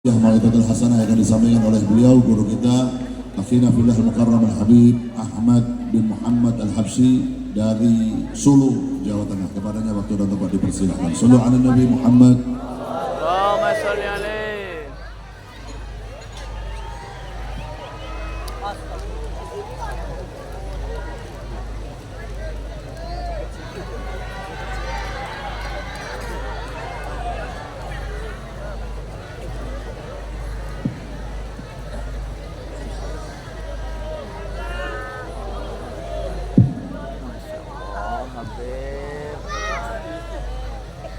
Yang mau'izatul hasanah yang akan disampaikan oleh beliau guru kita akhina fillah al-mukarram al-habib Ahmad bin Muhammad al-Habsyi dari Solo, Jawa Tengah. Kepadanya waktu dan tempat dipersilakan. Sallu ala Nabi Muhammad. Allahumma sholli alaihi.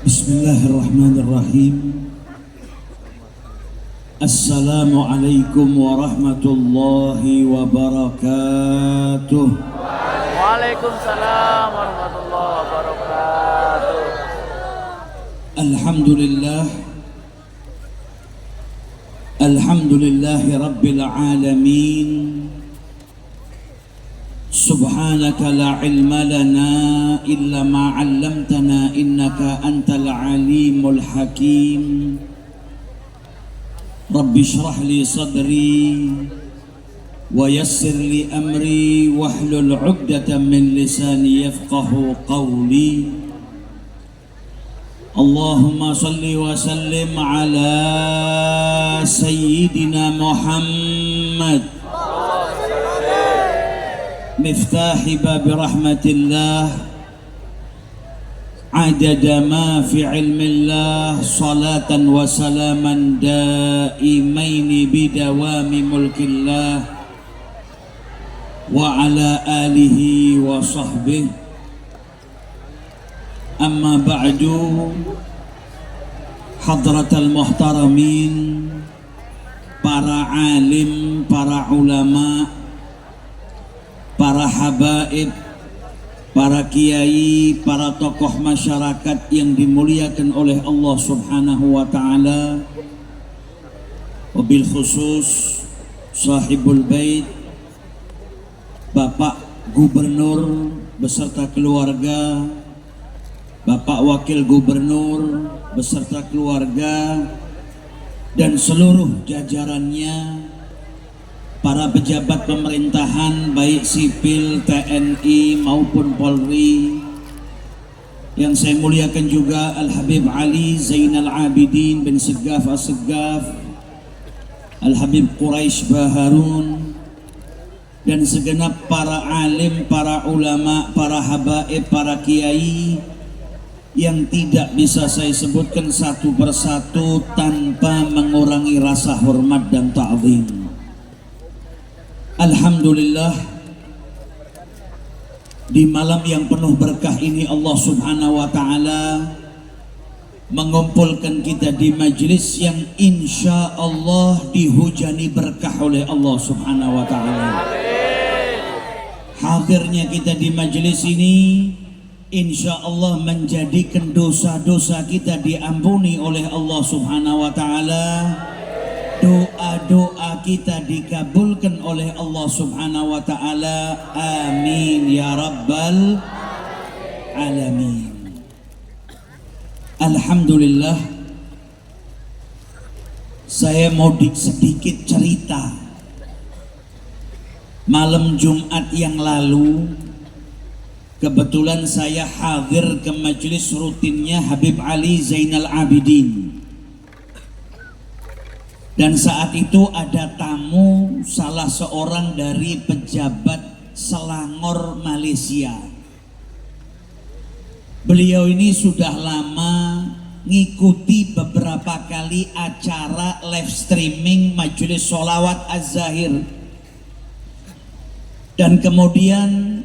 Bismillahirrahmanirrahim. Assalamualaikum warahmatullahi wabarakatuh. Waalaikumsalam warahmatullahi wabarakatuh. Alhamdulillahi rabbil alamin. Subhanaka la ilma lana illa ma 'allamtana innaka antal alimul hakim. Rabbi shrah li sadri wa yassir li amri wahlul 'uqdatam min lisani yafqahu qawli. Allahumma salli wa sallim ala sayyidina Muhammad Miftahi babi rahmatillah adada ma fi ilmillah salatan wa salaman daimaini bidawami mulkillah wa ala alihi wa sahbihi. Amma ba'du, hadratal muhtaramin, para alim, para ulama, para habaib, para kiai, para tokoh masyarakat yang dimuliakan oleh Allah Subhanahu wa ta'ala, wabil khusus sahibul bait, Bapak Gubernur beserta keluarga, Bapak Wakil Gubernur beserta keluarga, dan seluruh jajarannya, para pejabat pemerintahan baik sipil, TNI maupun Polri. Yang saya muliakan juga Al-Habib Ali Zainal Abidin bin Segaf As-Segaf, Al-Habib Quraisy Baharun, dan segenap para alim, para ulama, para habaib, para kiai yang tidak bisa saya sebutkan satu persatu tanpa mengurangi rasa hormat dan ta'zim. Alhamdulillah, di malam yang penuh berkah ini Allah Subhanahu wa ta'ala mengumpulkan kita di majlis yang insya Allah dihujani berkah oleh Allah Subhanahu wa ta'ala. Hadirnya kita di majlis ini insya Allah menjadikan dosa-dosa kita diampuni oleh Allah Subhanahu wa ta'ala. Doa-doa kita dikabulkan oleh Allah Subhanahu wa ta'ala. Amin ya rabbal alamin. Alhamdulillah, saya mau sedikit cerita. Malam Jumat yang lalu kebetulan saya hadir ke majelis rutinnya Habib Ali Zainal Abidin. Dan saat itu ada tamu salah seorang dari pejabat Selangor Malaysia. Beliau ini sudah lama ngikuti beberapa kali acara live streaming majelis sholawat Az-Zahir. Dan kemudian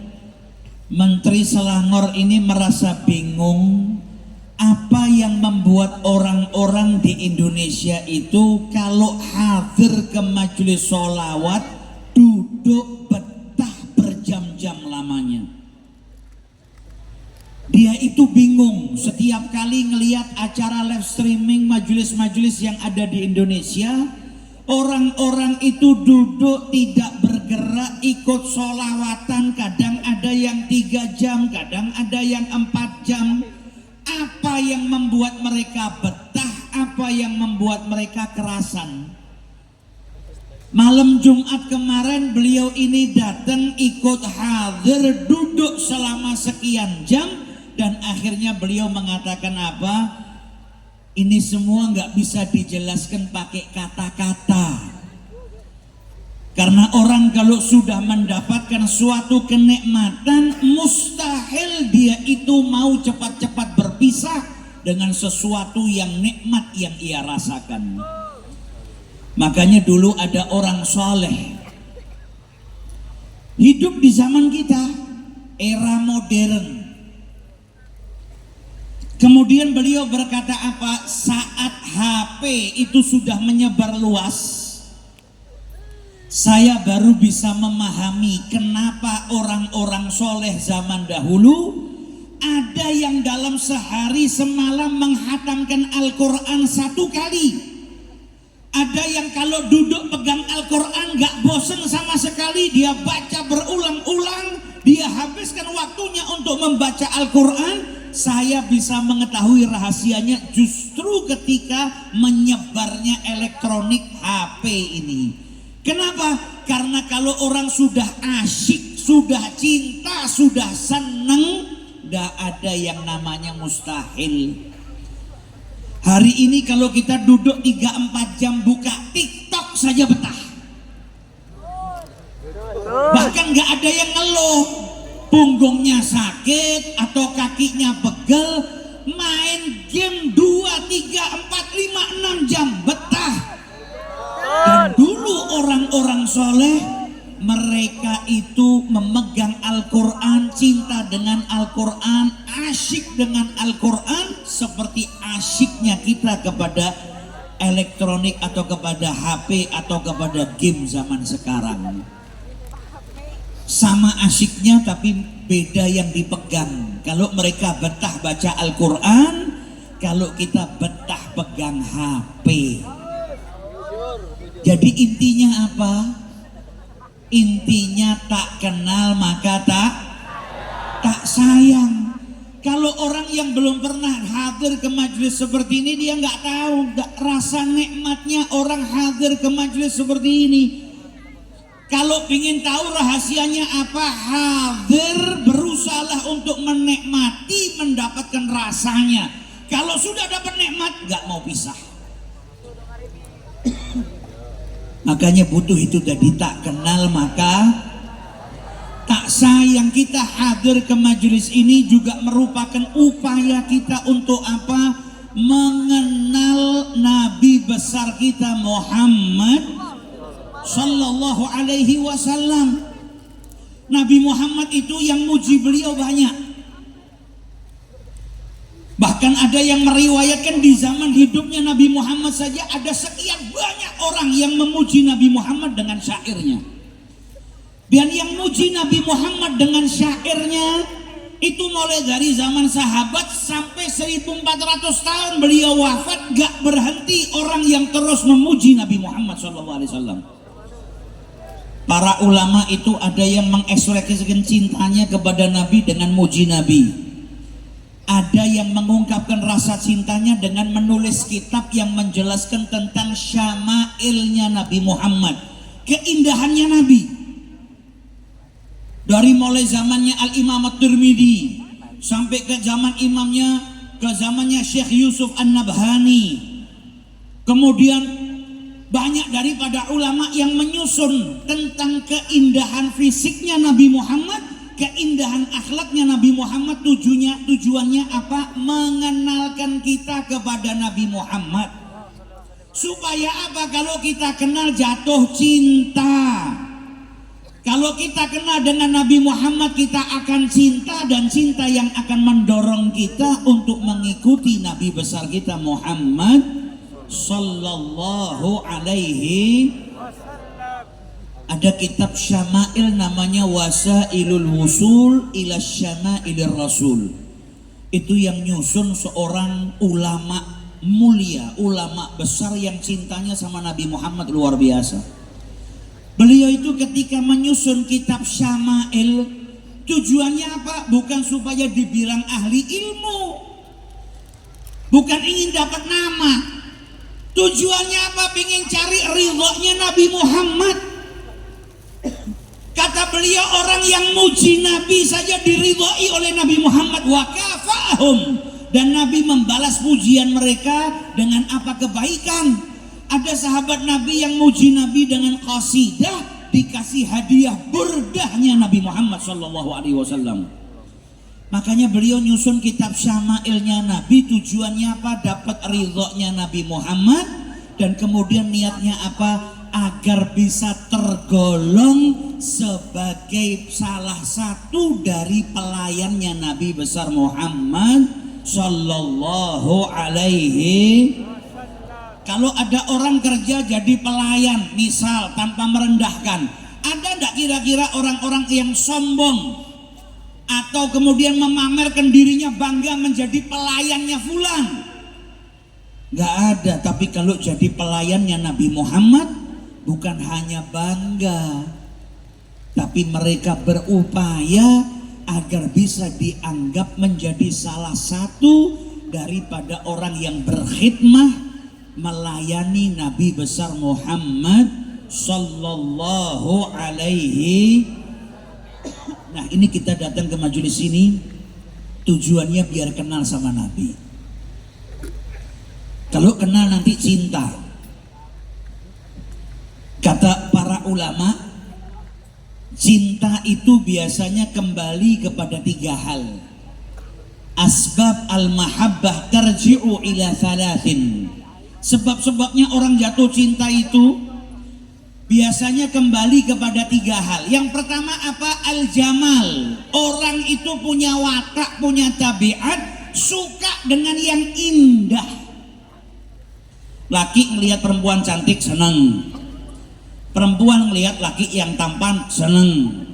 Menteri Selangor ini merasa bingung, apa yang membuat orang-orang di Indonesia itu kalau hadir ke majelis sholawat duduk betah berjam-jam lamanya. Dia itu bingung setiap kali ngelihat acara live streaming majelis-majelis yang ada di Indonesia, orang-orang itu duduk tidak bergerak ikut sholawatan, kadang ada yang 3 jam, kadang ada yang 4 jam. Apa yang membuat mereka betah? apa yang membuat mereka kerasan. Malam Jumat kemarin beliau ini datang ikut hadir, duduk selama sekian jam, dan akhirnya beliau mengatakan apa? Ini semua nggak bisa dijelaskan pakai kata-kata. Karena orang kalau sudah mendapatkan suatu kenikmatan, mustahil dia itu mau cepat-cepat berpisah dengan sesuatu yang nikmat yang ia rasakan. Makanya dulu ada orang soleh hidup di zaman kita, era modern. Kemudian beliau berkata apa? Saat HP itu sudah menyebar luas, saya baru bisa memahami kenapa orang-orang soleh zaman dahulu ada yang dalam sehari semalam menghatamkan Al-Quran 1 kali. Ada yang kalau duduk pegang Al-Quran gak bosen sama sekali, dia baca berulang-ulang, dia habiskan waktunya untuk membaca Al-Quran. Saya bisa mengetahui rahasianya justru ketika menyebarnya elektronik HP ini. Kenapa? Karena kalau orang sudah asyik, sudah cinta, sudah seneng, gak ada yang namanya mustahil. Hari ini kalau kita duduk 3-4 jam buka TikTok saja betah. Bahkan gak ada yang ngeluh punggungnya sakit atau kakinya pegel, main game 2, 3, 4, 5, 6 jam betah. Dan dulu orang-orang soleh, mereka itu memegang Al-Quran, cinta dengan Al-Quran, asyik dengan Al-Quran, seperti asyiknya kita kepada elektronik atau kepada HP atau kepada game zaman sekarang. Sama asyiknya tapi beda yang dipegang. Kalau mereka betah baca Al-Quran, kalau kita betah pegang HP. Jadi intinya apa? Intinya tak kenal maka tak sayang. Kalau orang yang belum pernah hadir ke majelis seperti ini, dia nggak tahu, nggak rasa nikmatnya orang hadir ke majelis seperti ini. Kalau ingin tahu rahasianya apa, hadir, berusahalah untuk menikmati, mendapatkan rasanya. Kalau sudah dapat nikmat, nggak mau pisah. Makanya butuh itu jadi tak kenal maka tak sayang. Kita hadir ke majelis ini juga merupakan upaya kita untuk apa? Mengenal Nabi besar kita Muhammad Sallallahu Alaihi Wasallam. Nabi Muhammad itu yang muji beliau banyak. Bahkan ada yang meriwayatkan di zaman hidupnya Nabi Muhammad saja ada sekian banyak orang yang memuji Nabi Muhammad dengan syairnya. Dan yang muji Nabi Muhammad dengan syairnya itu mulai dari zaman sahabat sampai 1400 tahun beliau wafat, gak berhenti orang yang terus memuji Nabi Muhammad SAW. Para ulama itu ada yang mengekspresikan cintanya kepada Nabi dengan muji Nabi. Ada yang mengungkapkan rasa cintanya dengan menulis kitab yang menjelaskan tentang syama'ilnya Nabi Muhammad, keindahannya Nabi. Dari mulai zamannya Al-Imam At-Tirmidzi sampai ke zamannya Syekh Yusuf An-Nabhani. Kemudian banyak daripada ulama yang menyusun tentang keindahan fisiknya Nabi Muhammad, keindahan akhlaknya Nabi Muhammad. Tujuannya apa? Mengenalkan kita kepada Nabi Muhammad. Supaya apa? Kalau kita kenal jatuh cinta. Kalau kita kenal dengan Nabi Muhammad, kita akan cinta, dan cinta yang akan mendorong kita untuk mengikuti Nabi besar kita Muhammad Sallallahu Alaihi. Ada kitab syama'il namanya Wasailul Wusul ila Syamailir Rasul. Itu yang nyusun seorang ulama mulia, ulama besar yang cintanya sama Nabi Muhammad luar biasa. Beliau itu ketika menyusun kitab syama'il, tujuannya apa? Bukan supaya dibilang ahli ilmu, bukan ingin dapat nama, Tujuannya apa? Pengen cari ridhonya Nabi Muhammad. Kata beliau, orang yang muji Nabi saja diridhoi oleh Nabi Muhammad. Wa kafahum, dan Nabi membalas pujian mereka dengan apa? Kebaikan. Ada sahabat Nabi yang muji Nabi dengan qasidah, dikasih hadiah burdahnya Nabi Muhammad SAW. Makanya beliau nyusun kitab Syama'ilnya Nabi. Tujuannya apa? Dapat ridhonya Nabi Muhammad. Dan kemudian niatnya apa? Agar bisa tergolong sebagai salah satu dari pelayannya Nabi besar Muhammad Sallallahu Alaihi. Kalau ada orang kerja jadi pelayan, misal tanpa merendahkan, ada enggak kira-kira orang-orang yang sombong atau kemudian memamerkan dirinya bangga menjadi pelayannya fulan? Enggak ada. Tapi kalau jadi pelayannya Nabi Muhammad, bukan hanya bangga, tapi mereka berupaya agar bisa dianggap menjadi salah satu daripada orang yang berkhidmah melayani Nabi besar Muhammad Sallallahu Alaihi. Nah, ini kita datang ke majelis ini tujuannya biar kenal sama Nabi. Kalau kenal nanti cinta. Kata para ulama, cinta itu biasanya kembali kepada 3 hal. Asbab al-mahabbah tarji'u ila thalathin. Sebab-sebabnya orang jatuh cinta itu biasanya kembali kepada 3 hal. Yang pertama apa? Al-jamal. Orang itu punya watak, punya tabiat, suka dengan yang indah. Laki melihat perempuan cantik senang. Perempuan melihat laki yang tampan senang.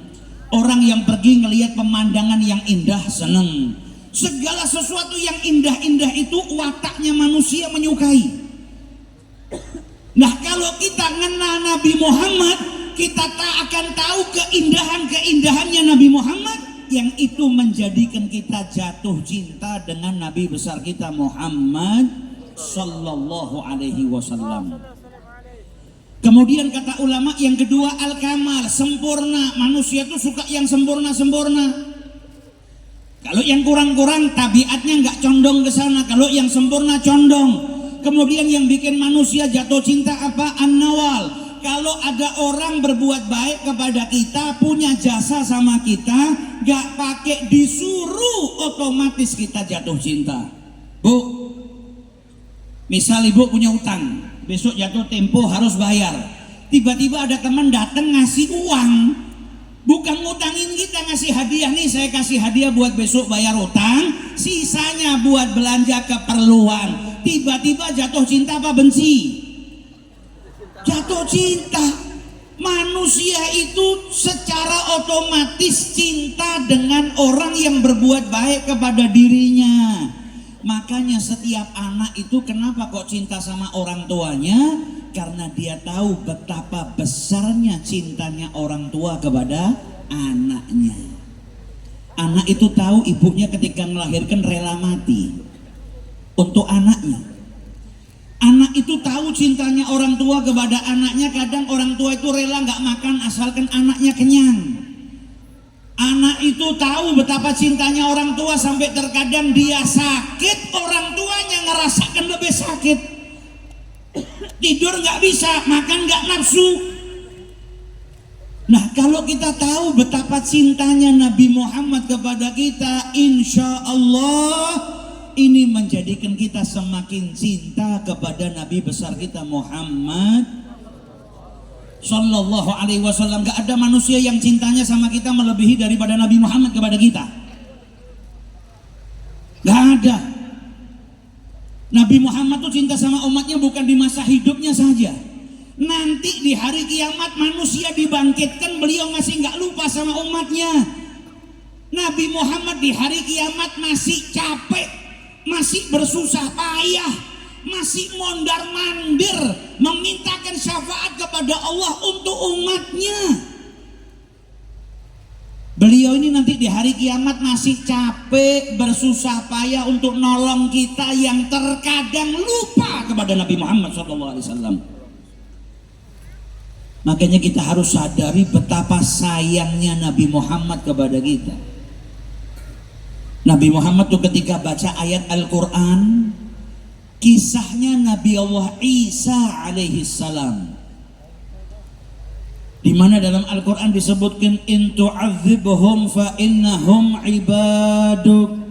Orang yang pergi melihat pemandangan yang indah senang. Segala sesuatu yang indah-indah itu wataknya manusia menyukai. Nah, kalau kita kenal Nabi Muhammad, kita tak akan tahu keindahan-keindahannya Nabi Muhammad, yang itu menjadikan kita jatuh cinta dengan Nabi besar kita Muhammad Sallallahu Alaihi Wasallam. Kemudian kata ulama yang kedua al-kamal, sempurna. Manusia itu suka yang sempurna-sempurna. Kalau yang kurang-kurang tabiatnya nggak condong ke sana. Kalau yang sempurna condong. Kemudian yang bikin manusia jatuh cinta apa? An-nawal. Kalau ada orang berbuat baik kepada kita, punya jasa sama kita, gak pakai disuruh, otomatis kita jatuh cinta. Bu, misal ibu punya utang, besok jatuh tempo harus bayar. Tiba-tiba ada teman datang ngasih uang, bukan ngutangin kita, ngasih hadiah. Nih saya kasih hadiah buat besok bayar utang, sisanya buat belanja keperluan. Tiba-tiba jatuh cinta apa benci? Jatuh cinta. Manusia itu secara otomatis cinta dengan orang yang berbuat baik kepada dirinya. Makanya setiap anak itu kenapa kok cinta sama orang tuanya? Karena dia tahu betapa besarnya cintanya orang tua kepada anaknya. Anak itu tahu ibunya ketika melahirkan rela mati untuk anaknya. Anak itu tahu cintanya orang tua kepada anaknya. Kadang orang tua itu rela nggak makan asalkan anaknya kenyang. Anak itu tahu betapa cintanya orang tua sampai terkadang dia sakit, orang tuanya ngerasakan lebih sakit. Tidur nggak bisa, makan nggak nafsu. Nah, kalau kita tahu betapa cintanya Nabi Muhammad kepada kita, insya Allah ini menjadikan kita semakin cinta kepada Nabi besar kita Muhammad Sallallahu Alaihi Wasallam. Gak ada manusia yang cintanya sama kita melebihi daripada Nabi Muhammad kepada kita. Gak ada. Nabi Muhammad tuh cinta sama umatnya bukan di masa hidupnya saja. Nanti di hari kiamat manusia dibangkitkan, beliau masih gak lupa sama umatnya. Nabi Muhammad di hari kiamat masih capek, masih bersusah payah, masih mondar-mandir memintakan syafaat kepada Allah untuk umatnya. Beliau ini nanti di hari kiamat masih capek bersusah payah untuk nolong kita yang terkadang lupa kepada Nabi Muhammad SAW. Makanya kita harus sadari betapa sayangnya Nabi Muhammad kepada kita. Nabi Muhammad tuh ketika baca ayat Al-Quran, kisahnya Nabi Allah Isa alaihi salam, di mana dalam Al-Quran disebutkan in tu'adzibhum fa innahum ibaduk.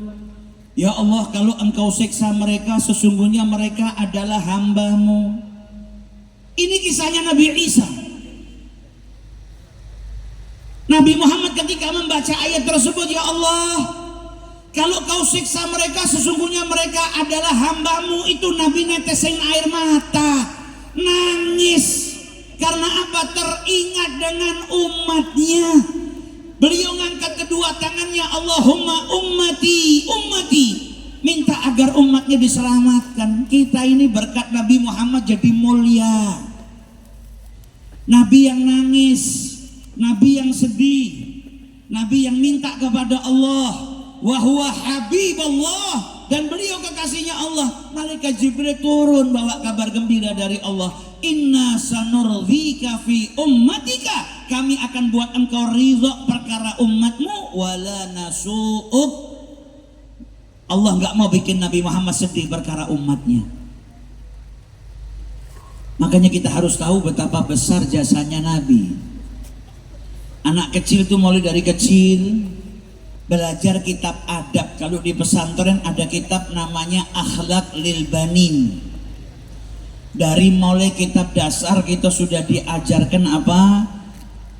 Ya Allah, kalau engkau siksa mereka, sesungguhnya mereka adalah hambamu. Ini kisahnya Nabi Isa. Nabi Muhammad ketika membaca ayat tersebut, ya Allah, kalau kau siksa mereka, sesungguhnya mereka adalah hambamu. Itu Nabi netesin air mata, nangis. Karena apa? Teringat dengan umatnya. Beliau ngangkat kedua tangannya, Allahumma ummati, ummati, minta agar umatnya diselamatkan. Kita ini berkat Nabi Muhammad jadi mulia. Nabi yang nangis, Nabi yang sedih, Nabi yang minta kepada Allah, wa huwa habibullah, dan beliau kekasihnya Allah. Malaikat Jibril turun bawa kabar gembira dari Allah, inna sanurdzika fi ummatika, kami akan buat engkau ridha perkara umatmu, wala nasu'uk. Allah nggak mau bikin Nabi Muhammad sedih perkara umatnya. Makanya kita harus tahu betapa besar jasanya Nabi. Anak kecil itu mulai dari kecil belajar kitab adab. Kalau di pesantren ada kitab namanya Akhlak lil Banin. Dari mulai kitab dasar kita sudah diajarkan apa?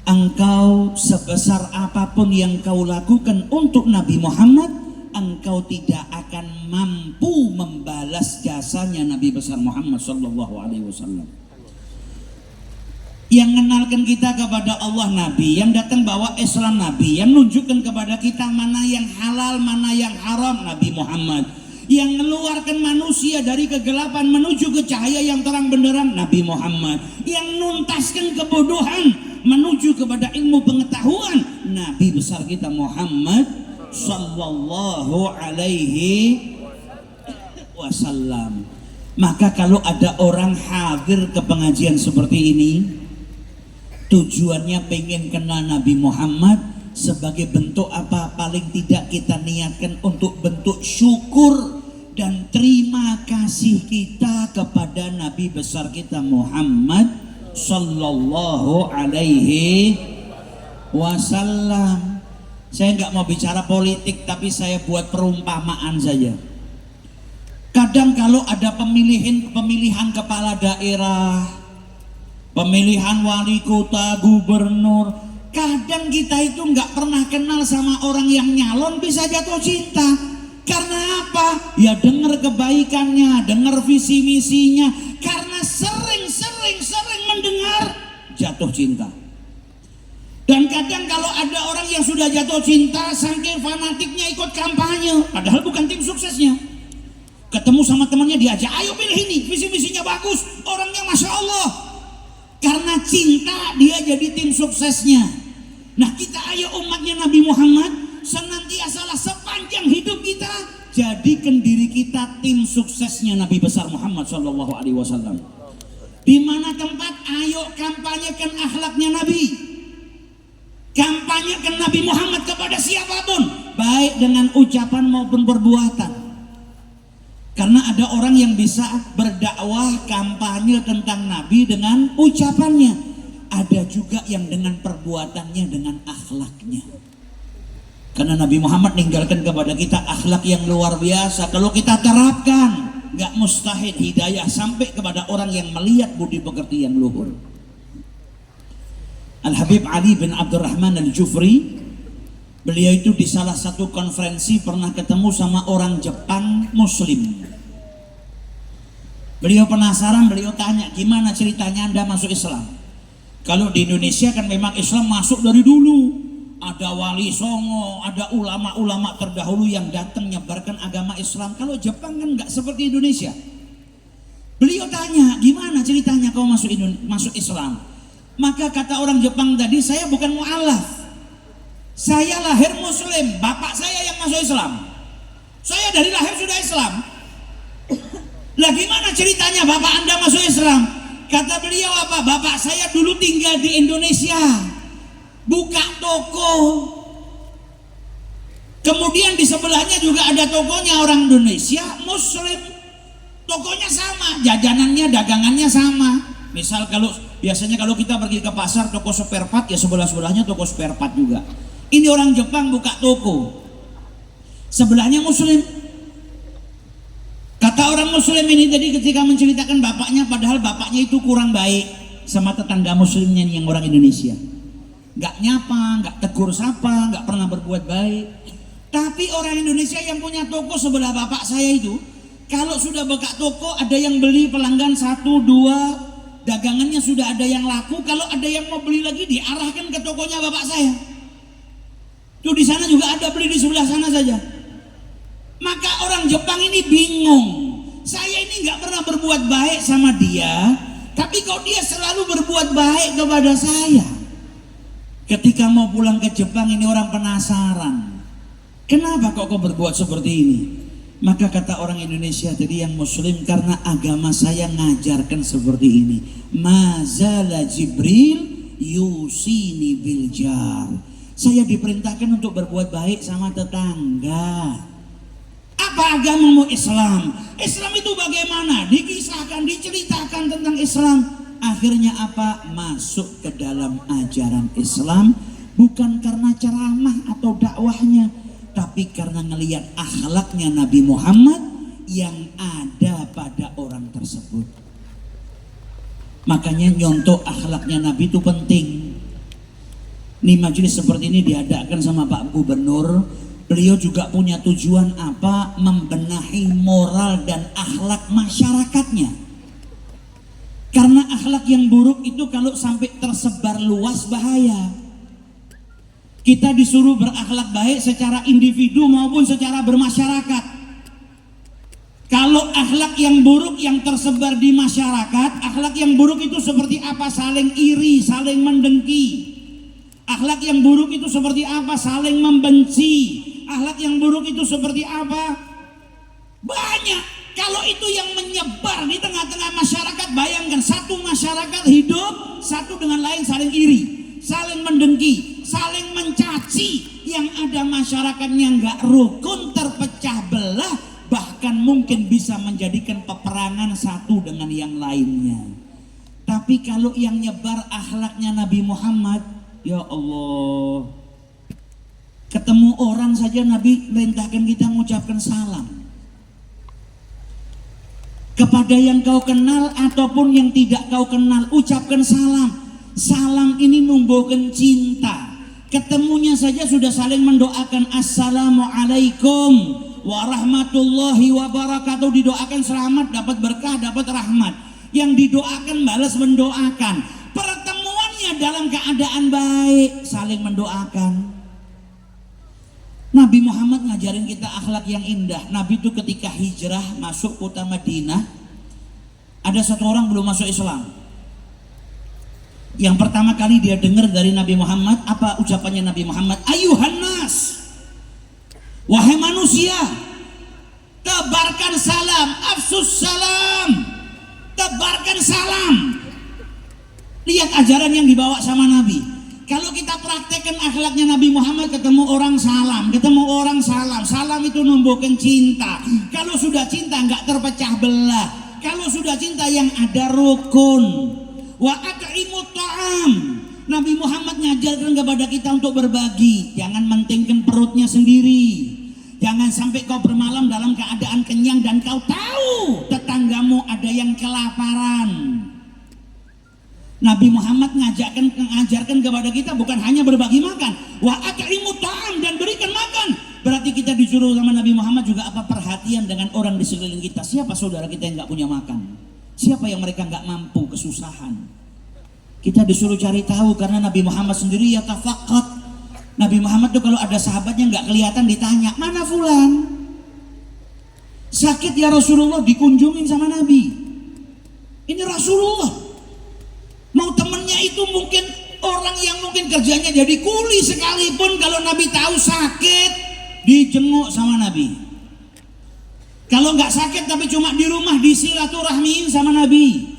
Engkau sebesar apapun yang kau lakukan untuk Nabi Muhammad, engkau tidak akan mampu membalas jasanya Nabi besar Muhammad SAW. Yang mengenalkan kita kepada Allah Nabi, yang datang bawa Islam Nabi, yang menunjukkan kepada kita mana yang halal, mana yang haram Nabi Muhammad, yang mengeluarkan manusia dari kegelapan menuju ke cahaya yang terang benderang Nabi Muhammad, yang nuntaskan kebodohan menuju kepada ilmu pengetahuan Nabi besar kita Muhammad sallallahu alaihi wasallam. Maka kalau ada orang hadir ke pengajian seperti ini, tujuannya pengen kenal Nabi Muhammad, sebagai bentuk apa? Paling tidak kita niatkan untuk bentuk syukur dan terima kasih kita kepada Nabi besar kita Muhammad sallallahu alaihi wasallam. Saya nggak mau bicara politik, tapi saya buat perumpamaan saja. Kadang kalau ada pemilihan kepala daerah, pemilihan wali kota, gubernur, kadang kita itu nggak pernah kenal sama orang yang nyalon bisa jatuh cinta. Karena apa? Ya dengar kebaikannya, dengar visi misinya. Karena sering mendengar, jatuh cinta. Dan kadang kalau ada orang yang sudah jatuh cinta, saking fanatiknya ikut kampanye, padahal bukan tim suksesnya. Ketemu sama temannya, diajak, ayo pilih ini, visi misinya bagus, orangnya masya Allah. Karena cinta dia jadi tim suksesnya. Nah kita ayo umatnya Nabi Muhammad senantiasalah sepanjang hidup kita jadikan diri kita tim suksesnya Nabi besar Muhammad SAW. Di mana tempat, ayo kampanyekan akhlaknya Nabi, kampanyekan Nabi Muhammad kepada siapapun, baik dengan ucapan maupun perbuatan. Karena ada orang yang bisa berdakwah kampanye tentang Nabi dengan ucapannya, ada juga yang dengan perbuatannya, dengan akhlaknya. Karena Nabi Muhammad meninggalkan kepada kita akhlak yang luar biasa. Kalau kita terapkan, nggak mustahil hidayah sampai kepada orang yang melihat budi pekerti yang luhur. Al-Habib Ali bin Abdurrahman Al-Jufri, beliau itu di salah satu konferensi pernah ketemu sama orang Jepang Muslim. Beliau penasaran, beliau tanya, gimana ceritanya Anda masuk Islam? Kalau di Indonesia kan memang Islam masuk dari dulu. Ada wali songo, ada ulama-ulama terdahulu yang datang menyebarkan agama Islam. Kalau Jepang kan nggak seperti Indonesia. Beliau tanya, gimana ceritanya kau masuk Islam? Maka kata orang Jepang tadi, saya bukan mu'alaf. Saya lahir muslim, bapak saya yang masuk Islam. Saya dari lahir sudah Islam. Lah gimana ceritanya bapak Anda masuk Islam? Kata beliau apa? Bapak saya dulu tinggal di Indonesia, buka toko. Kemudian di sebelahnya juga ada tokonya orang Indonesia, muslim. Tokonya sama, jajanannya, dagangannya sama. Misal biasanya kalau kita pergi ke pasar toko spare part, ya sebelah-sebelahnya toko spare part juga. Ini orang Jepang buka toko, sebelahnya muslim. Kata orang muslim ini tadi ketika menceritakan bapaknya, padahal bapaknya itu kurang baik sama tetangga muslimnya nih yang orang Indonesia. Gak nyapa, gak tegur sapa, gak pernah berbuat baik. Tapi orang Indonesia yang punya toko sebelah bapak saya itu, kalau sudah buka toko ada yang beli pelanggan 1, 2, dagangannya sudah ada yang laku. Kalau ada yang mau beli lagi diarahkan ke tokonya bapak saya. Tuh di sana juga ada, beli di sebelah sana saja. Maka orang Jepang ini bingung. Saya ini nggak pernah berbuat baik sama dia, tapi kok dia selalu berbuat baik kepada saya. Ketika mau pulang ke Jepang ini orang penasaran. Kenapa kok kau berbuat seperti ini? Maka kata orang Indonesia tadi yang muslim, karena agama saya ngajarkan seperti ini. Mazala Jibril yusini biljar. Saya diperintahkan untuk berbuat baik sama tetangga. Apa agamamu? Islam. Islam itu bagaimana? Dikisahkan, diceritakan tentang Islam. Akhirnya apa? Masuk ke dalam ajaran Islam. Bukan karena ceramah atau dakwahnya, tapi karena ngelihat akhlaknya Nabi Muhammad yang ada pada orang tersebut. Makanya nyontok akhlaknya Nabi itu penting. Nih majelis seperti ini diadakan sama Pak Gubernur. Beliau juga punya tujuan apa? Membenahi moral dan akhlak masyarakatnya. Karena akhlak yang buruk itu kalau sampai tersebar luas bahaya. Kita disuruh berakhlak baik secara individu maupun secara bermasyarakat. Kalau akhlak yang buruk yang tersebar di masyarakat, akhlak yang buruk itu seperti apa? Saling iri, saling mendengki. Akhlak yang buruk itu seperti apa? Saling membenci. Akhlak yang buruk itu seperti apa? Banyak. Kalau itu yang menyebar di tengah-tengah masyarakat, bayangkan satu masyarakat hidup satu dengan lain saling iri, saling mendengki, saling mencaci. Yang ada masyarakatnya nggak rukun, terpecah belah, bahkan mungkin bisa menjadikan peperangan satu dengan yang lainnya. Tapi kalau yang nyebar akhlaknya Nabi Muhammad, ya Allah, ketemu orang saja Nabi perintahkan kita mengucapkan salam. Kepada yang kau kenal ataupun yang tidak kau kenal, ucapkan salam. Salam ini numbuhkan cinta. Ketemunya saja sudah saling mendoakan assalamualaikum warahmatullahi wabarakatuh. Didoakan selamat, dapat berkah, dapat rahmat. Yang didoakan balas mendoakan. Pertemuannya dalam keadaan baik, saling mendoakan. Nabi Muhammad ngajarin kita akhlak yang indah. Nabi itu ketika hijrah masuk kota Madinah, ada satu orang belum masuk Islam. Yang pertama kali dia dengar dari Nabi Muhammad, apa ucapannya Nabi Muhammad? Ayuhan nas, wahai manusia, tebarkan salam, afsus salam, tebarkan salam. Lihat ajaran yang dibawa sama Nabi. Kalau kita praktekkan akhlaknya Nabi Muhammad, ketemu orang salam, salam itu numbuhkan cinta. Kalau sudah cinta nggak terpecah belah. Kalau sudah cinta yang ada rukun. Wa at'imut ta'am. Nabi Muhammad ngajarkan kepada kita untuk berbagi. Jangan mentingkan perutnya sendiri. Jangan sampai kau bermalam dalam keadaan kenyang dan kau tahu tetanggamu ada yang kelaparan. Nabi Muhammad mengajarkan kepada kita bukan hanya berbagi makan, wa at'imut ta'am, dan berikan makan. Berarti kita disuruh sama Nabi Muhammad juga apa? Perhatian dengan orang di sekeliling kita. Siapa saudara kita yang nggak punya makan? Siapa yang mereka nggak mampu, kesusahan? Kita disuruh cari tahu karena Nabi Muhammad sendiri ya tafaqat. Nabi Muhammad tuh kalau ada sahabatnya nggak kelihatan ditanya, mana fulan? Sakit ya Rasulullah, dikunjungin sama Nabi. Ini Rasulullah. Mau temennya itu mungkin Orang yang mungkin kerjanya jadi kuli sekalipun kalau Nabi tahu sakit dijenguk sama Nabi. Kalau nggak sakit tapi cuma di rumah disilaturahmiin sama Nabi.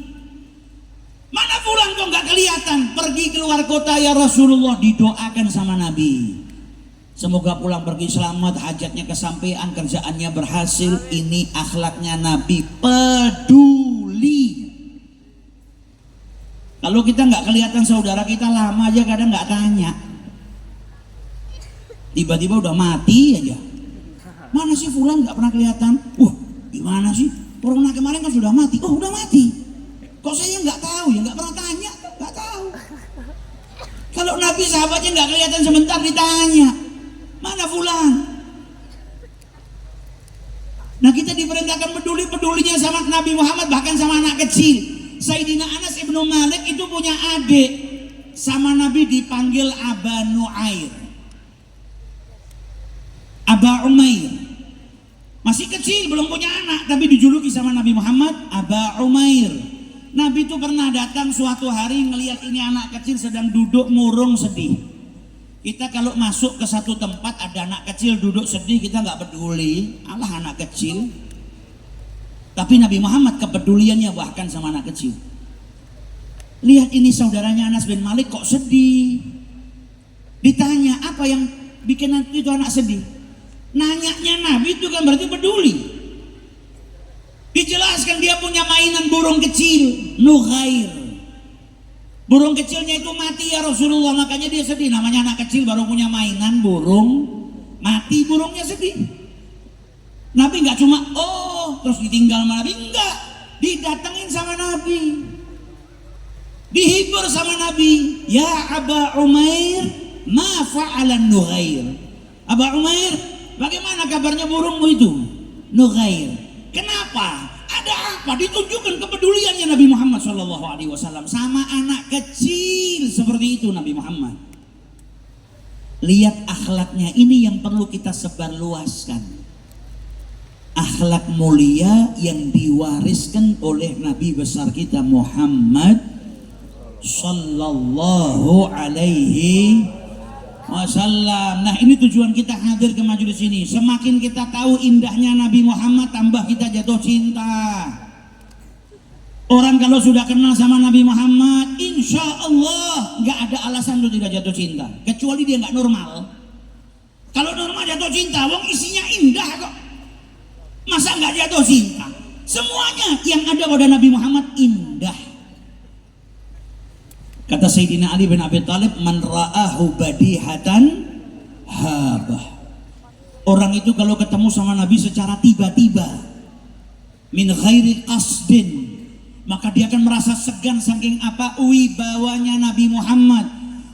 Mana pulang kok nggak kelihatan? Pergi keluar kota ya Rasulullah, didoakan sama Nabi. Semoga pulang pergi selamat, hajatnya kesampaian, kerjaannya berhasil. Ini akhlaknya Nabi, peduli. Kalau kita nggak kelihatan saudara kita lama aja kadang nggak tanya. Tiba-tiba udah mati aja. Mana sih fulan nggak pernah kelihatan? Wah, gimana sih? Corona kemarin kan sudah mati. Oh, udah mati. Kok saya nggak tahu ya? Nggak pernah tanya, nggak tahu. Kalau Nabi sahabatnya nggak kelihatan sebentar ditanya, mana fulan? Nah, kita diperintahkan peduli-pedulinya sama Nabi Muhammad, bahkan sama anak kecil. Sayyidina Anas ibnu Malik itu punya adik, sama Nabi dipanggil Aba Nu'air, Aba Umair. Masih kecil, belum punya anak, tapi dijuluki sama Nabi Muhammad Aba Umair. Nabi itu pernah datang suatu hari ngelihat ini anak kecil sedang duduk murung sedih. Kita kalau masuk ke satu tempat ada anak kecil duduk sedih, kita nggak peduli, alah anak kecil. Tapi Nabi Muhammad kepeduliannya bahkan sama anak kecil. Lihat ini saudaranya Anas bin Malik kok sedih. Ditanya apa yang bikin itu anak sedih. Nanyanya Nabi itu kan berarti peduli. Dijelaskan dia punya mainan burung kecil, Nughair. Burung kecilnya itu mati ya Rasulullah, makanya dia sedih. Namanya anak kecil baru punya mainan burung, mati burungnya sedih. Nabi nggak cuma terus ditinggal sama Nabi, enggak, didatengin sama Nabi, dihibur sama Nabi. Ya Aba Umair, ma fa'alan Nughair. Aba Umair, bagaimana kabarnya burungmu itu? Nughair. Kenapa? Ada apa? Ditunjukkan kepeduliannya Nabi Muhammad SAW sama anak kecil seperti itu Nabi Muhammad. Lihat akhlaknya, ini yang perlu kita sebarluaskan. Akhlak mulia yang diwariskan oleh Nabi besar kita Muhammad sallallahu alaihi wasallam. Nah, ini tujuan kita hadir ke majelis ini. Semakin kita tahu indahnya Nabi Muhammad, tambah kita jatuh cinta. Orang kalau sudah kenal sama Nabi Muhammad, insya Allah nggak ada alasan untuk tidak jatuh cinta, kecuali dia nggak normal. Kalau normal jatuh cinta, wong isinya indah kok. Masa nggak jatuh cinta? Semuanya yang ada pada Nabi Muhammad indah. Kata Sayyidina Ali bin Abi Thalib, man ra'ahu badihatan habah. Orang itu kalau ketemu sama Nabi secara tiba-tiba, min ghairi qasdin, maka dia akan merasa segan saking apa wibawanya Nabi Muhammad.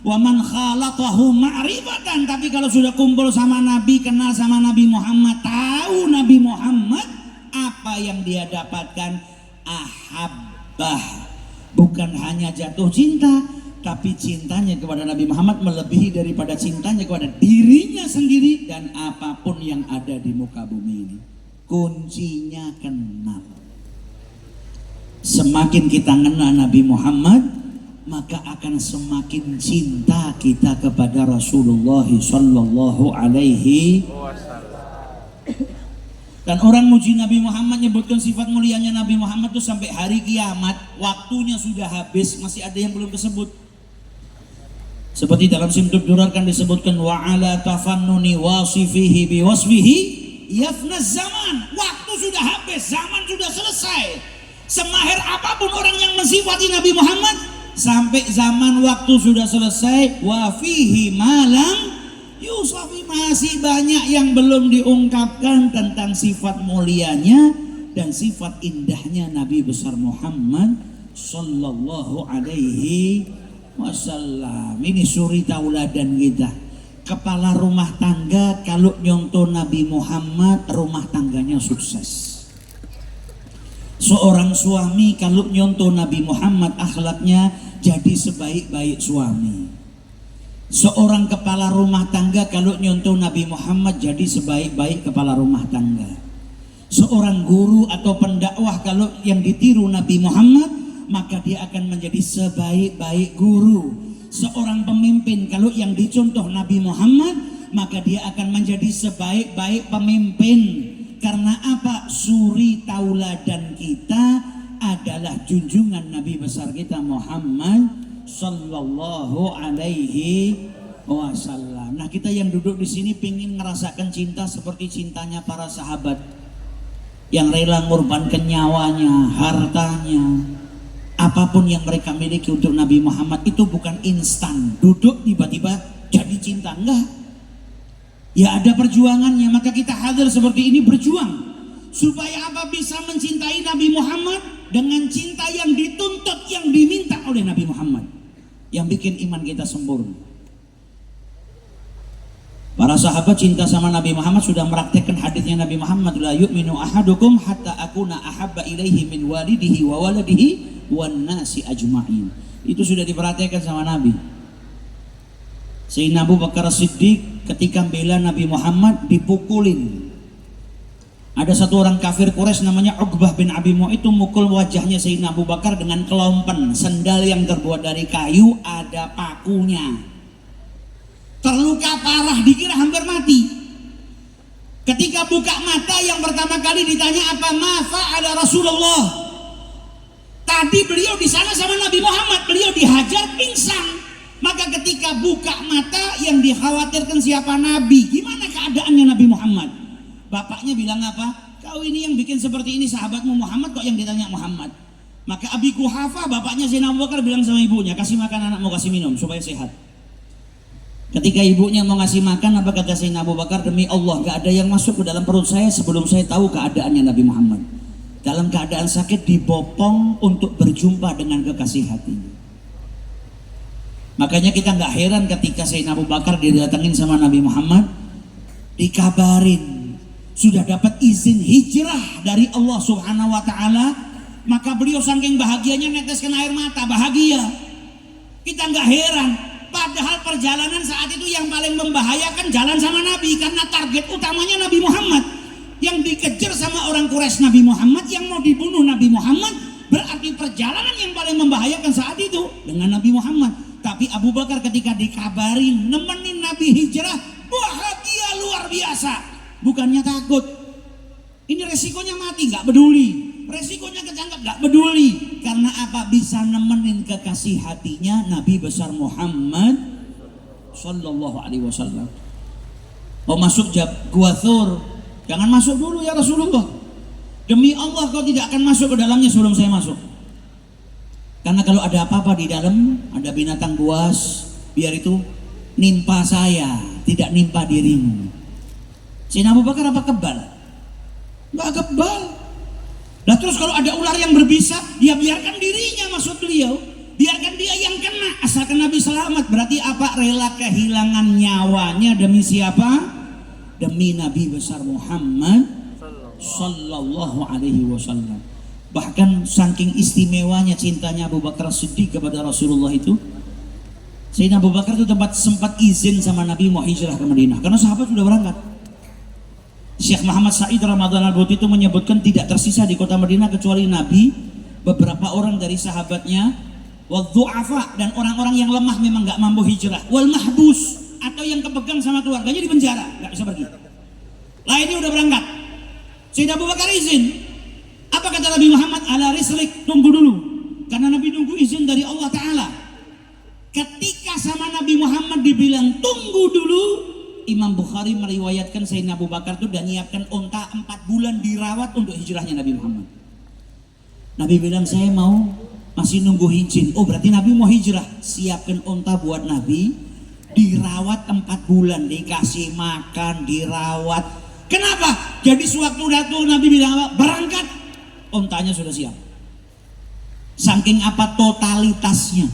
Wa man khalatahu ma'rifatan, tapi kalau sudah kumpul sama Nabi, kenal sama Nabi Muhammad, tahu Nabi Muhammad, apa yang dia dapatkan? Ahabbah. Bukan hanya jatuh cinta, tapi cintanya kepada Nabi Muhammad melebihi daripada cintanya kepada dirinya sendiri dan apapun yang ada di muka bumi ini. Kuncinya kenal. Semakin kita kenal Nabi Muhammad, maka akan semakin cinta kita kepada Rasulullah sallallahu alaihi wasallam. Dan orang muji Nabi Muhammad, nyebutkan sifat mulianya Nabi Muhammad itu sampai hari kiamat, waktunya sudah habis, masih ada yang belum disebut. Seperti dalam Simtud Durar kan disebutkan wa ala tafannuni wasifihi biwasfihi yafnaz zaman. Waktu sudah habis, zaman sudah selesai. Semahir apapun orang yang mensifati Nabi Muhammad, sampai zaman waktu sudah selesai, wa fihi malam yusafi, masih banyak yang belum diungkapkan tentang sifat mulianya dan sifat indahnya Nabi besar Muhammad sallallahu alaihi wasallam. Ini suri tauladan kita. Kepala rumah tangga kalau nyontoh Nabi Muhammad, rumah tangganya sukses. Seorang suami kalau nyontoh Nabi Muhammad, akhlaknya jadi sebaik-baik suami. Seorang kepala rumah tangga kalau nyontoh Nabi Muhammad, jadi sebaik-baik kepala rumah tangga. Seorang guru atau pendakwah kalau yang ditiru Nabi Muhammad, maka dia akan menjadi sebaik-baik guru. Seorang pemimpin kalau yang dicontoh Nabi Muhammad, maka dia akan menjadi sebaik-baik pemimpin. Karena apa? Suri tauladan kita adalah junjungan Nabi besar kita Muhammad sallallahu alaihi wasallam. Nah, kita yang duduk di sini pingin ngerasakan cinta seperti cintanya para sahabat yang rela ngorbankan nyawanya, hartanya, apapun yang mereka miliki untuk Nabi Muhammad. Itu bukan instan, duduk tiba-tiba jadi cinta, enggak. Ya ada perjuangannya, maka kita hadir seperti ini berjuang supaya apa? Bisa mencintai Nabi Muhammad dengan cinta yang dituntut, yang diminta oleh Nabi Muhammad, yang bikin iman kita sempurna. Para sahabat cinta sama Nabi Muhammad sudah meraktekkan hadisnya Nabi Muhammad, la yu'minu ahadukum hatta akuna ahabba ilaihi min walidihi wa waladihi wan nasi ajma'in. Itu sudah diperhatikan sama Nabi. Sayyidina Abu Bakar Siddiq ketika bela Nabi Muhammad dipukulin. Ada satu orang kafir Quraisy namanya Uqbah bin Abi Mu'ayth itu mukul wajahnya Sayyidina Abu Bakar dengan kelompen, sendal yang terbuat dari kayu, ada pakunya. Terluka parah, dikira hampir mati. Ketika buka mata yang pertama kali ditanya apa? Ma fa'ala Rasulullah. Tadi beliau di sana sama Nabi Muhammad, beliau dihajar pingsan. Maka ketika buka mata yang dikhawatirkan siapa? Nabi. Gimana keadaannya Nabi Muhammad? Bapaknya bilang apa? Kau ini yang bikin seperti ini sahabatmu Muhammad, kok yang ditanya Muhammad? Maka Abi Quhafa, bapaknya Sayyidina Abu Bakar, bilang sama ibunya, kasih makan anakmu, kasih minum supaya sehat. Ketika ibunya mau ngasih makan, apa kata Sayyidina Abu Bakar? Demi Allah, gak ada yang masuk ke dalam perut saya sebelum saya tahu keadaannya Nabi Muhammad. Dalam keadaan sakit dibopong untuk berjumpa dengan kekasih hatinya. Makanya kita nggak heran ketika Sayyidina Abu Bakar didatengin sama Nabi Muhammad, dikabarin sudah dapat izin hijrah dari Allah Subhanahu wa taala, maka beliau saking bahagianya neteskan air mata, bahagia. Kita nggak heran, padahal perjalanan saat itu yang paling membahayakan jalan sama Nabi, karena target utamanya Nabi Muhammad. Yang dikejar sama orang Quraisy Nabi Muhammad, yang mau dibunuh Nabi Muhammad, berarti perjalanan yang paling membahayakan saat itu dengan Nabi Muhammad. Tapi Abu Bakar ketika dikabarin nemenin Nabi hijrah, bahagia luar biasa, bukannya takut. Ini resikonya mati, nggak peduli. Resikonya ketangkap, nggak peduli. Karena apa? Bisa nemenin kekasih hatinya Nabi besar Muhammad sallallahu alaihi wasallam. Mau masuk Gua Thur, jangan masuk dulu ya Rasulullah. Demi Allah kau tidak akan masuk ke dalamnya sebelum saya masuk. Karena kalau ada apa-apa di dalam, ada binatang buas, biar itu nimpa saya, tidak nimpa dirimu. Sayyidina Abu Bakar apa kebal? Enggak kebal. Nah terus kalau ada ular yang berbisa, ya biarkan dirinya masuk beliau, biarkan dia yang kena, asalkan Nabi selamat. Berarti apa? Rela kehilangan nyawanya demi siapa? Demi Nabi besar Muhammad sallallahu alaihi wasallam. Bahkan saking istimewanya cintanya Abu Bakar Siddiq kepada Rasulullah itu, Sayyidina Abu Bakar itu sempat izin sama Nabi mau hijrah ke Madinah karena sahabat sudah berangkat. Syekh Muhammad Said Ramadan Al-Buti itu menyebutkan tidak tersisa di kota Madinah kecuali Nabi, beberapa orang dari sahabatnya, wal du'afa, dan orang-orang yang lemah memang nggak mampu hijrah, wal mahbus, atau yang kepegang sama keluarganya di penjara nggak bisa pergi. Lah ini udah berangkat. Sayyidina Abu Bakar izin. Apa kata Nabi Muhammad? Ala rislik, tunggu dulu. Karena Nabi nunggu izin dari Allah Ta'ala. Ketika sama Nabi Muhammad dibilang tunggu dulu, Imam Bukhari meriwayatkan Sayyidina Abu Bakar itu dan nyiapkan unta 4 bulan dirawat untuk hijrahnya Nabi Muhammad. Nabi bilang saya mau, masih nunggu izin. Oh berarti Nabi mau hijrah. Siapkan unta buat Nabi, dirawat 4 bulan, dikasih makan, dirawat. Kenapa? Jadi sewaktu datang Nabi bilang apa? Berangkat, untanya sudah siap. Saking apa totalitasnya.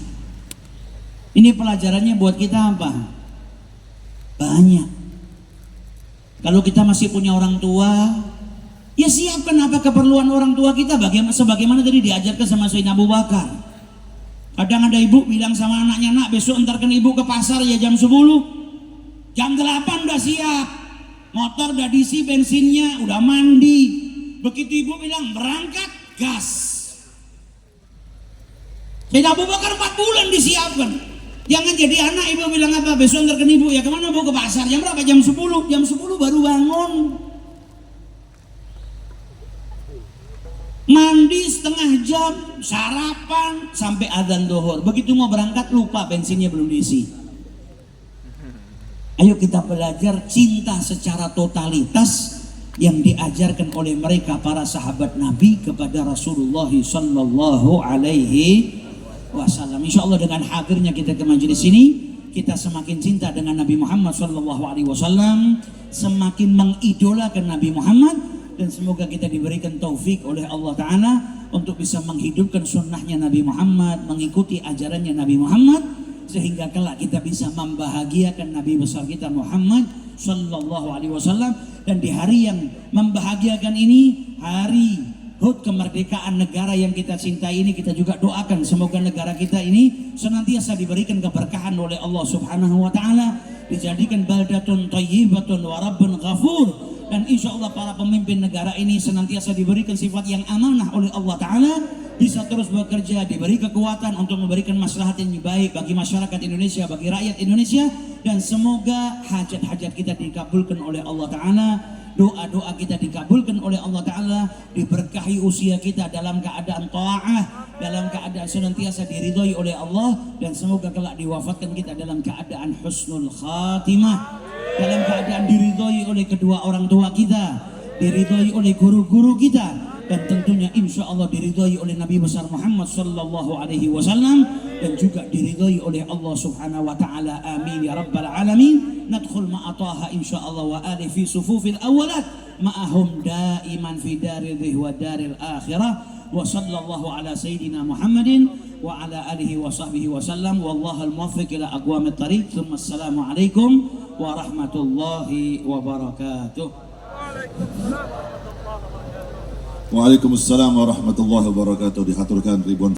Ini pelajarannya buat kita apa? Banyak. Kalau kita masih punya orang tua, ya siapkan apa keperluan orang tua kita, sebagaimana tadi diajarkan sama Sayyidina Abu Bakar. Kadang ada ibu bilang sama anaknya, nak besok antarkan ibu ke pasar ya jam 10. Jam 8 udah siap, motor udah diisi bensinnya, udah mandi. Begitu ibu bilang berangkat, gas. Sayyidina Abu Bakar 4 bulan disiapkan. Jangan jadi anak ibu bilang apa, besok antarkan ibu, ya kemana bu? Ke pasar. Jam berapa? Jam 10. Jam 10 baru bangun. Mandi setengah jam, sarapan sampai adzan zuhur. Begitu mau berangkat lupa bensinnya belum diisi. Ayo kita belajar cinta secara totalitas yang diajarkan oleh mereka para sahabat Nabi kepada Rasulullah sallallahu alaihi wasallam. Insyaallah dengan hadirnya kita ke majelis ini, kita semakin cinta dengan Nabi Muhammad sallallahu alaihi wasallam, semakin mengidolakan Nabi Muhammad, dan semoga kita diberikan taufik oleh Allah Ta'ala untuk bisa menghidupkan sunnahnya Nabi Muhammad, mengikuti ajarannya Nabi Muhammad, sehingga kelak kita bisa membahagiakan Nabi besar kita Muhammad sallallahu alaihi wasallam. Dan di hari yang membahagiakan ini, hari HUT kemerdekaan negara yang kita cintai ini, kita juga doakan semoga negara kita ini senantiasa diberikan keberkahan oleh Allah Subhanahu wa taala, dijadikan baldatun thayyibatun wa rabbun ghafur, dan insya Allah para pemimpin negara ini senantiasa diberikan sifat yang amanah oleh Allah Ta'ala, bisa terus bekerja, diberi kekuatan untuk memberikan maslahat yang baik bagi masyarakat Indonesia, bagi rakyat Indonesia, dan semoga hajat-hajat kita dikabulkan oleh Allah Ta'ala, doa-doa kita dikabulkan oleh Allah Ta'ala, diberkahi usia kita dalam keadaan ta'ah, dalam keadaan senantiasa diridhoi oleh Allah, dan semoga kelak diwafatkan kita dalam keadaan husnul khatimah, dalam keadaan diridhoi oleh kedua orang tua kita, diridhoi oleh guru-guru kita, dan tentunya insya Allah diridhoi oleh Nabi besar Muhammad sallallahu alaihi wasallam, dan juga diridhoi oleh Allah subhanahu wa ta'ala. Amin ya rabbal alamin. Nadkhul ma'ataha insya Allah wa ali fi sufufil awalat ma'ahum daiman fi daril wa daril akhirah. Wa sallallahu ala sayyidina Muhammadin wa ala alihi wa sahbihi wa sallam. Wallahul muwaffiq ila aqwamit thariq. Tsumma assalamu alaikum warahmatullahi wabarakatuh. Waalaikumsalam warahmatullahi wabarakatuh. Dihaturkan ribuan